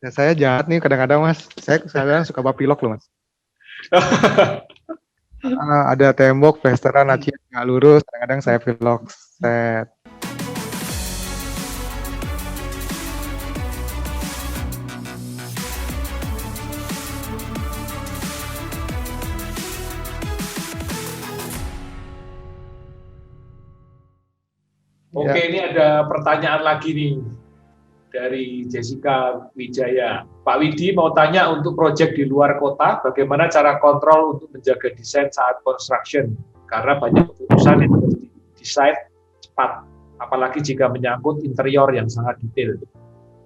Ya, saya jahat nih kadang-kadang Mas. Saya kadang suka bapilok loh Mas. Ada tembok, plesteran, aci nggak lurus, kadang-kadang saya pilok. Set. Oke, Ya. ini ada pertanyaan lagi nih dari Jessica Wijaya. Pak Widi mau tanya untuk proyek di luar kota, bagaimana cara kontrol untuk menjaga desain saat construction? Karena banyak keputusan yang harus desain cepat, apalagi jika menyangkut interior yang sangat detail.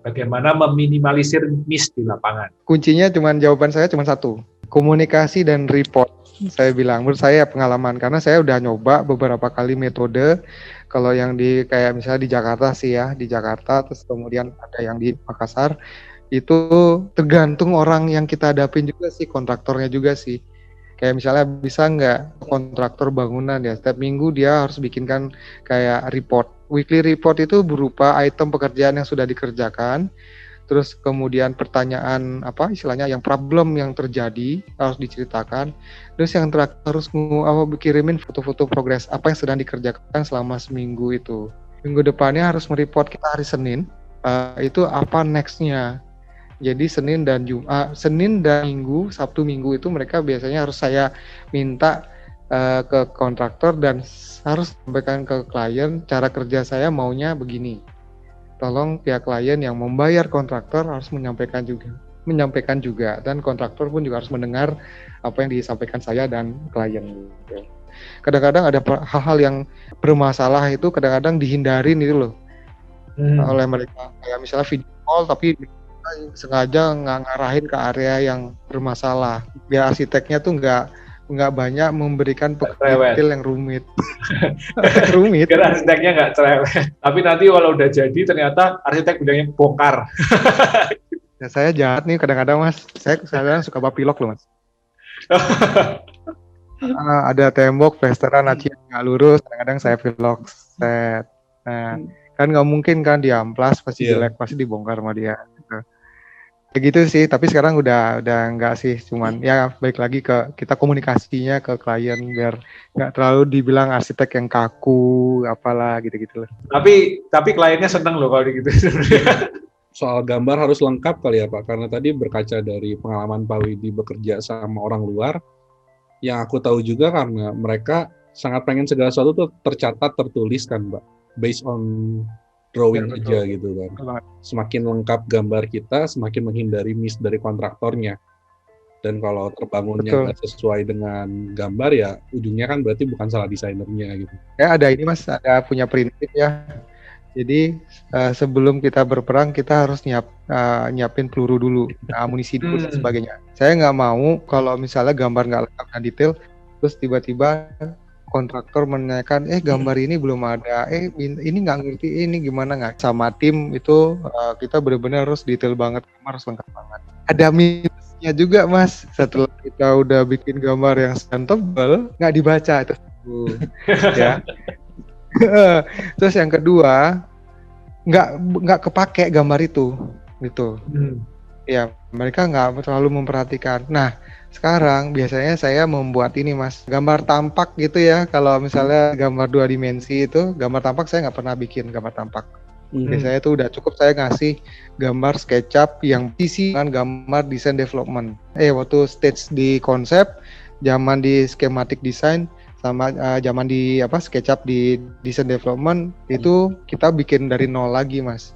Bagaimana meminimalisir miss di lapangan? Kuncinya jawaban saya cuma satu. Komunikasi dan report. Saya bilang, menurut saya pengalaman karena saya udah nyoba beberapa kali metode. Kalau yang di kayak misalnya di Jakarta sih ya, di Jakarta terus kemudian ada yang di Makassar, itu tergantung orang yang kita hadapin juga sih, kontraktornya juga sih. Kayak misalnya bisa nggak kontraktor bangunan ya, setiap minggu dia harus bikinkan kayak report. Weekly report itu berupa item pekerjaan yang sudah dikerjakan, terus kemudian pertanyaan apa istilahnya yang problem yang terjadi harus diceritakan, terus yang terakhir harus kirimin foto-foto progres apa yang sedang dikerjakan selama seminggu itu. Minggu depannya harus mereport kita hari Senin, itu apa nextnya. Jadi Senin dan Minggu, Sabtu Minggu itu mereka biasanya harus saya minta ke kontraktor dan harus sampaikan ke klien cara kerja saya maunya begini. Tolong pihak klien yang membayar kontraktor harus menyampaikan juga dan kontraktor pun juga harus mendengar apa yang disampaikan saya dan klien gitu. Kadang-kadang ada hal-hal yang bermasalah itu kadang-kadang dihindarin itu loh oleh mereka, kayak misalnya video call tapi sengaja ngarahin ke area yang bermasalah biar arsiteknya tuh nggak banyak memberikan detail yang rumit. Rumit. Biar arsiteknya nggak cerewet. Tapi nanti kalau udah jadi ternyata arsitek bilangnya bongkar. Ya, saya jahat nih kadang-kadang Mas. Saya kadang suka bapilok loh Mas. Ada tembok, plesteran, aci nggak lurus, kadang-kadang saya pilok. Set. Nah, kan nggak mungkin kan diamplas pasti jelek, pasti dibongkar sama dia. Gitu. Ya gitu sih, tapi sekarang udah nggak sih, cuman ya balik lagi ke kita komunikasinya ke klien biar nggak terlalu dibilang arsitek yang kaku, apalah gitu-gitu loh. Tapi kliennya seneng loh kalau gitu. Soal gambar harus lengkap kali ya Pak, karena tadi berkaca dari pengalaman Pak Widi bekerja sama orang luar, yang aku tahu juga karena mereka sangat pengen segala sesuatu tuh tercatat, tertulis kan Pak, based on drawing Ya, aja gitu kan. Semakin lengkap gambar kita, semakin menghindari miss dari kontraktornya. Dan kalau terbangunnya nggak sesuai dengan gambar ya ujungnya kan berarti bukan salah desainernya gitu. Ya ada ini Mas, ada punya prinsip ya. Jadi sebelum kita berperang kita harus nyiapin peluru dulu, amunisi dulu dan sebagainya. Saya nggak mau kalau misalnya gambar nggak lengkap dan detail, terus tiba-tiba kontraktor menanyakan, gambar ini belum ada, ini nggak ngerti, ini gimana nggak. Sama tim itu kita benar-benar harus detail banget, gambar harus lengkap banget. Ada minusnya juga Mas, setelah kita udah bikin gambar yang tebal, nggak dibaca itu, ya. Terus yang kedua nggak kepake gambar itu gitu. Ya mereka nggak terlalu memperhatikan. Nah sekarang biasanya saya membuat ini Mas, gambar tampak gitu ya. Kalau misalnya gambar 2 dimensi itu gambar tampak saya nggak pernah bikin gambar tampak. Biasanya itu udah cukup saya ngasih gambar SketchUp yang isi dengan gambar design development. Waktu stage di konsep, zaman di schematic design, sama zaman di SketchUp di design development itu kita bikin dari nol lagi Mas.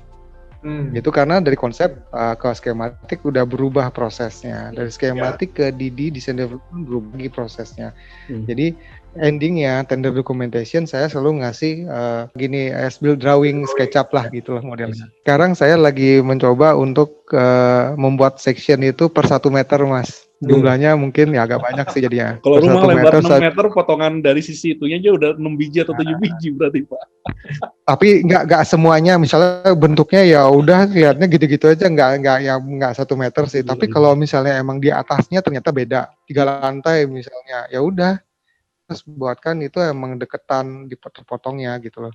Itu karena dari konsep ke skematik udah berubah prosesnya, dari skematik ke design development berubah lagi prosesnya. Jadi endingnya tender documentation saya selalu ngasih gini as-built drawing SketchUp lah gitulah modelnya. Sekarang saya lagi mencoba untuk membuat section itu per 1 meter Mas. Jumlahnya mungkin ya agak banyak sih jadinya. Kalau rumah lebar 6 meter, potongan dari sisi itunya aja udah 6 biji atau 7 biji berarti Pak. Tapi nggak semuanya, misalnya bentuknya ya udah lihatnya gitu-gitu aja, nggak 1 meter sih. Tapi kalau misalnya emang di atasnya ternyata beda 3 lantai misalnya, ya udah terus buatkan itu emang deketan dipotong-potongnya gitu loh.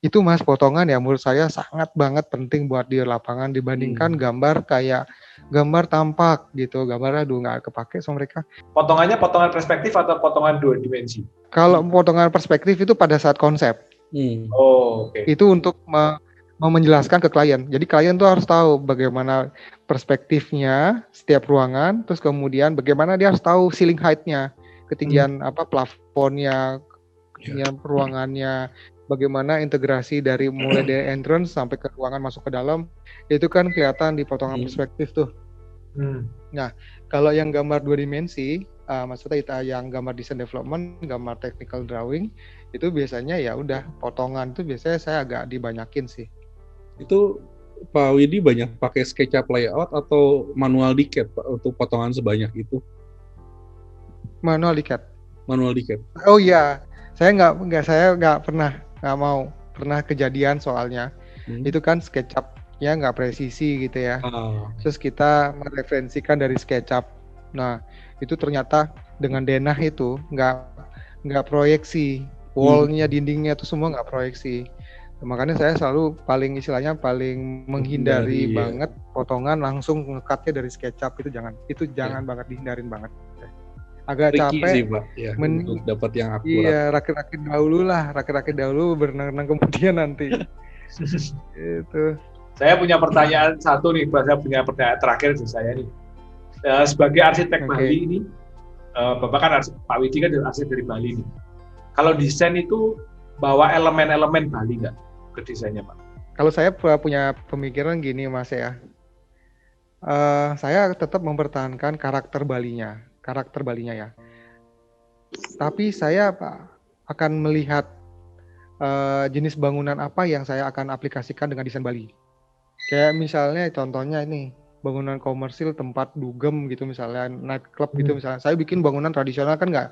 Itu Mas, potongan ya menurut saya sangat banget penting buat di lapangan dibandingkan gambar kayak gambar tampak gitu, gambar aduh nggak kepake sama mereka. Potongannya potongan perspektif atau potongan 2 dimensi? Kalau potongan perspektif itu pada saat konsep, Oh, oke. itu untuk menjelaskan ke klien. Jadi klien tuh harus tahu bagaimana perspektifnya setiap ruangan, terus kemudian bagaimana dia harus tahu ceiling height-nya, ketinggian plafonnya, ketinggian ruangannya, bagaimana integrasi dari mulai dari entrance sampai ke ruangan masuk ke dalam, itu kan kelihatan di potongan perspektif tuh. Nah, kalau yang gambar 2 dimensi, maksudnya yang gambar design development, gambar technical drawing, itu biasanya ya udah potongan tuh biasanya saya agak dibanyakin sih. Itu Pak Widi banyak pakai SketchUp layout atau manual dicat Pak untuk potongan sebanyak itu? Manual dicat. Manual dicat. Oh iya, saya nggak pernah kejadian soalnya. Itu kan SketchUp-nya nggak presisi gitu ya. Terus kita mereferensikan dari SketchUp. Nah, itu ternyata dengan denah itu nggak proyeksi. Wall-nya, dindingnya itu semua nggak proyeksi. Makanya saya selalu paling menghindari banget potongan langsung nge-cut-nya dari SketchUp, itu jangan banget, dihindarin banget. Agak capek sih Pak ya, untuk dapat yang akurat. Iya, rakit-rakit dahulu berenang-renang kemudian nanti. Itu. Saya punya pertanyaan satu nih, saya punya pertanyaan terakhir dari saya nih. Sebagai arsitek Bali ini, Bapak kan Pak Widi kan arsitek dari Bali nih. Kalau desain itu bawa elemen-elemen Bali nggak ke desainnya Pak? Kalau saya punya pemikiran gini Mas ya, saya tetap mempertahankan karakter Balinya ya. Tapi saya akan melihat jenis bangunan apa yang saya akan aplikasikan dengan desain Bali. Kayak misalnya contohnya ini, bangunan komersil tempat dugem gitu misalnya, night club gitu misalnya. Saya bikin bangunan tradisional kan nggak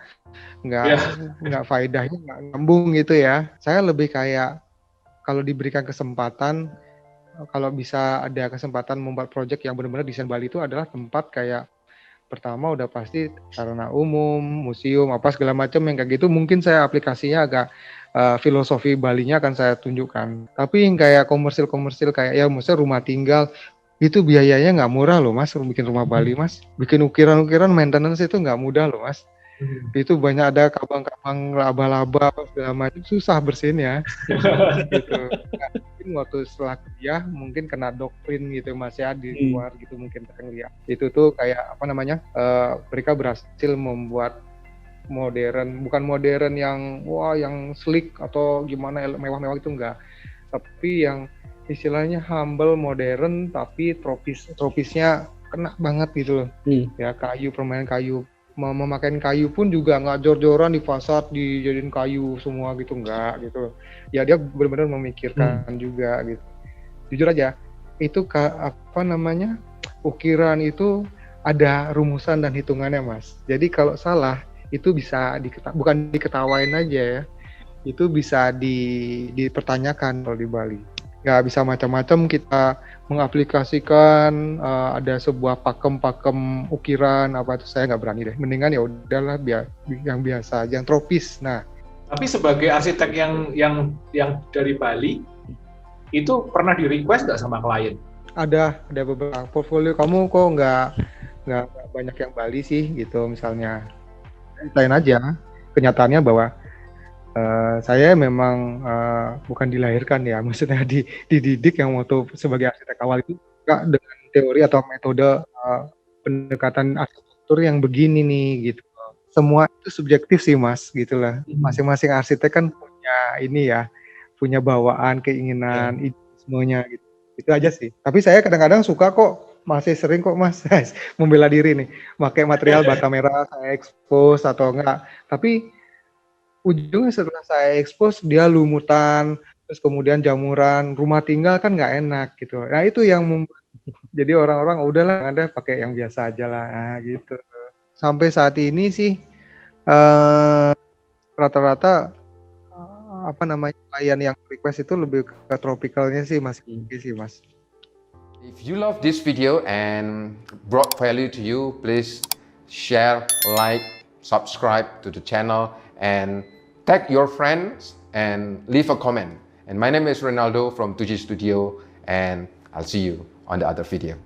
faedahnya, nggak nyambung gitu ya. Saya lebih kayak kalau diberikan kesempatan, kalau bisa ada kesempatan membuat project yang benar-benar desain Bali itu adalah tempat kayak pertama udah pasti sarana umum, museum, apa segala macam yang kayak gitu, mungkin saya aplikasinya agak filosofi Balinya akan saya tunjukkan. Tapi yang kayak komersil kayak ya maksudnya rumah tinggal, itu biayanya nggak murah loh Mas, bikin rumah Bali Mas. Bikin ukiran-ukiran maintenance itu nggak mudah loh Mas. Itu banyak ada kabang-kabang laba-laba segala macam, susah bersihinnya. Gitu. Nah, mungkin waktu setelah kuliah mungkin kena doktrin gitu Mas ya di luar gitu mungkin lihat. Itu tuh kayak apa namanya? Mereka berhasil membuat bukan modern yang yang sleek atau gimana mewah-mewah itu enggak. Tapi yang istilahnya humble modern tapi tropisnya kena banget gitu loh. Ya permainan kayu. Memakai kayu pun juga nggak jor-joran di fasad dijadiin kayu semua gitu, enggak gitu. Ya dia benar-benar memikirkan juga gitu. Jujur aja, itu ukiran itu ada rumusan dan hitungannya Mas. Jadi kalau salah itu bisa bukan diketawain aja ya, itu bisa dipertanyakan kalau di Bali. Nggak bisa macam-macam kita mengaplikasikan ada sebuah pakem ukiran apa itu, saya nggak berani deh. Mendingan ya udahlah biar yang biasa aja, yang tropis. Nah, tapi sebagai arsitek yang dari Bali itu pernah di request nggak sama klien? Ada beberapa portfolio kamu kok nggak banyak yang Bali sih gitu misalnya. Lain aja. Kenyataannya bahwa saya memang bukan dilahirkan ya, maksudnya dididik yang waktu sebagai arsitek awal itu dengan teori atau metode pendekatan arsitektur yang begini nih gitu. Semua itu subjektif sih Mas, gitulah. Masing-masing arsitek kan punya bawaan, keinginan, semuanya gitu. Itu aja sih. Tapi saya kadang-kadang suka kok, masih sering kok Mas membela diri nih, pakai material bata merah saya expose atau enggak. Tapi ujungnya setelah saya expose dia lumutan, terus kemudian jamuran, rumah tinggal kan nggak enak gitu. Nah itu yang jadi orang-orang udahlah ada pakai yang biasa aja lah gitu. Sampai saat ini sih rata-rata klien yang request itu lebih ke tropicalnya sih Mas. If you love this video and brought value to you, please share, like, subscribe to the channel and tag your friends and leave a comment. And my name is Ronaldo from 2G Studio, and I'll see you on the other video.